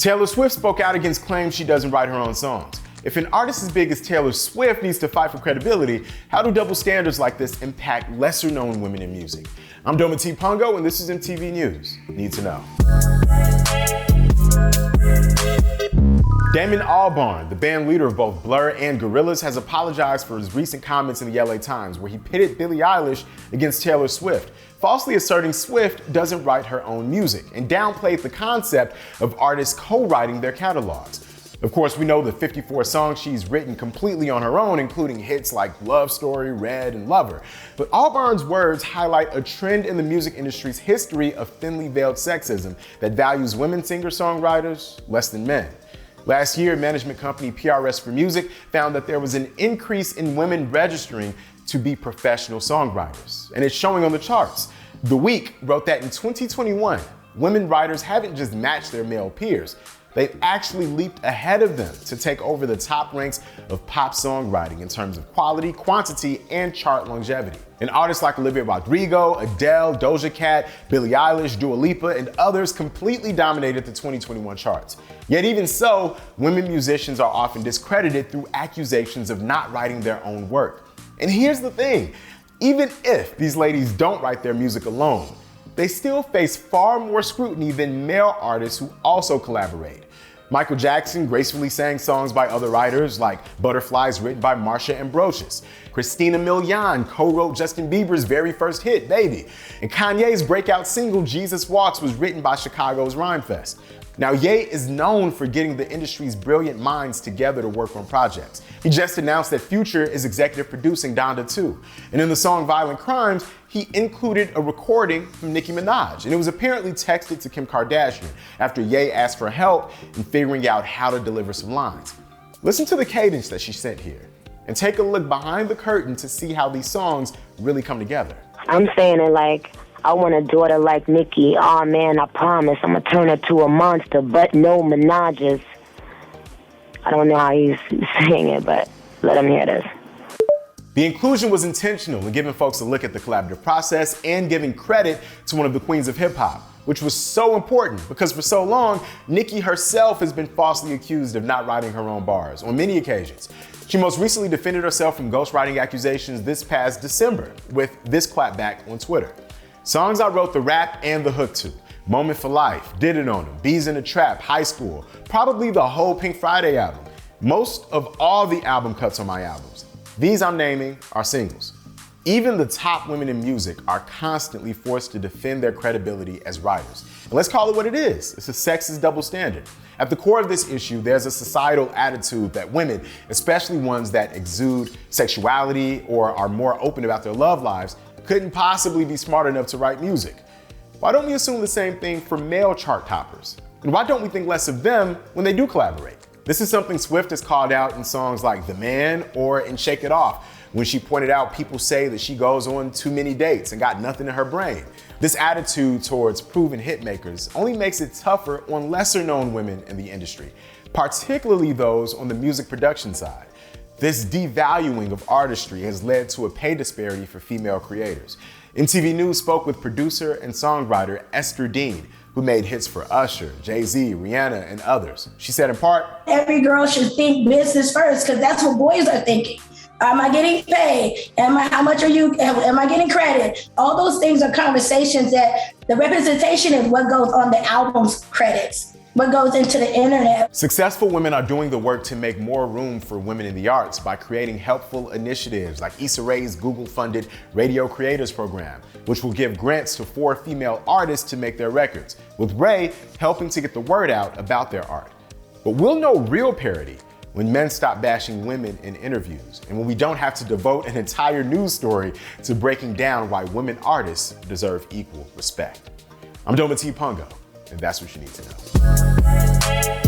Taylor Swift spoke out against claims she doesn't write her own songs. If an artist as big as Taylor Swift needs to fight for credibility, how do double standards like this impact lesser-known women in music? I'm Dometi Pongo, and this is MTV News. Need to know. Damon Albarn, the band leader of both Blur and Gorillaz, has apologized for his recent comments in the LA Times, where he pitted Billie Eilish against Taylor Swift, falsely asserting Swift doesn't write her own music, and downplayed the concept of artists co-writing their catalogs. Of course, we know the 54 songs she's written completely on her own, including hits like Love Story, Red, and Lover. But Albarn's words highlight a trend in the music industry's history of thinly veiled sexism that values women singer-songwriters less than men. Last year, management company PRS for Music found that there was an increase in women registering to be professional songwriters, and it's showing on the charts. The Week wrote that in 2021, women writers haven't just matched their male peers, they've actually leaped ahead of them to take over the top ranks of pop songwriting in terms of quality, quantity, and chart longevity. And artists like Olivia Rodrigo, Adele, Doja Cat, Billie Eilish, Dua Lipa, and others completely dominated the 2021 charts. Yet even so, women musicians are often discredited through accusations of not writing their own work. And here's the thing, even if these ladies don't write their music alone, they still face far more scrutiny than male artists who also collaborate. Michael Jackson gracefully sang songs by other writers, like Butterflies written by Marsha Ambrosius. Christina Milian co-wrote Justin Bieber's very first hit, Baby. And Kanye's breakout single, Jesus Walks, was written by Chicago's Rhymefest. Now, Ye is known for getting the industry's brilliant minds together to work on projects. He just announced that Future is executive producing Donda 2. And in the song Violent Crimes, he included a recording from Nicki Minaj. And it was apparently texted to Kim Kardashian after Ye asked for help in figuring out how to deliver some lines. Listen to the cadence that she sent here, and take a look behind the curtain to see how these songs really come together. I'm saying it like, I want a daughter like Nicki. Oh man, I promise I'm gonna turn her to a monster, but no Minaj's. I don't know how he's saying it, but let him hear this. The inclusion was intentional in giving folks a look at the collaborative process and giving credit to one of the queens of hip hop, which was so important because for so long, Nicki herself has been falsely accused of not writing her own bars on many occasions. She most recently defended herself from ghostwriting accusations this past December with this clapback on Twitter. Songs I wrote the rap and the hook to: Moment for Life, Did It On Them, Bees in the Trap, High School, probably the whole Pink Friday album. Most of all the album cuts on my albums. These I'm naming are singles. Even the top women in music are constantly forced to defend their credibility as writers. And let's call it what it is. It's a sexist double standard. At the core of this issue, there's a societal attitude that women, especially ones that exude sexuality or are more open about their love lives, couldn't possibly be smart enough to write music. Why don't we assume the same thing for male chart toppers? And why don't we think less of them when they do collaborate? This is something Swift has called out in songs like The Man or in Shake It Off, when she pointed out people say that she goes on too many dates and got nothing in her brain. This attitude towards proven hitmakers only makes it tougher on lesser known women in the industry, particularly those on the music production side. This devaluing of artistry has led to a pay disparity for female creators. MTV News spoke with producer and songwriter Esther Dean, who made hits for Usher, Jay-Z, Rihanna, and others. She said in part, every girl should think business first, because that's what boys are thinking. Am I getting paid? Am I getting credit? All those things are conversations that the representation is what goes on the album's credits, what goes into the internet. Successful women are doing the work to make more room for women in the arts by creating helpful initiatives like Issa Rae's Google-funded Radio Creators Program, which will give grants to 4 female artists to make their records, with Rae helping to get the word out about their art. But we'll know real parity when men stop bashing women in interviews, and when we don't have to devote an entire news story to breaking down why women artists deserve equal respect. I'm Dometi Pongo, and that's what you need to know.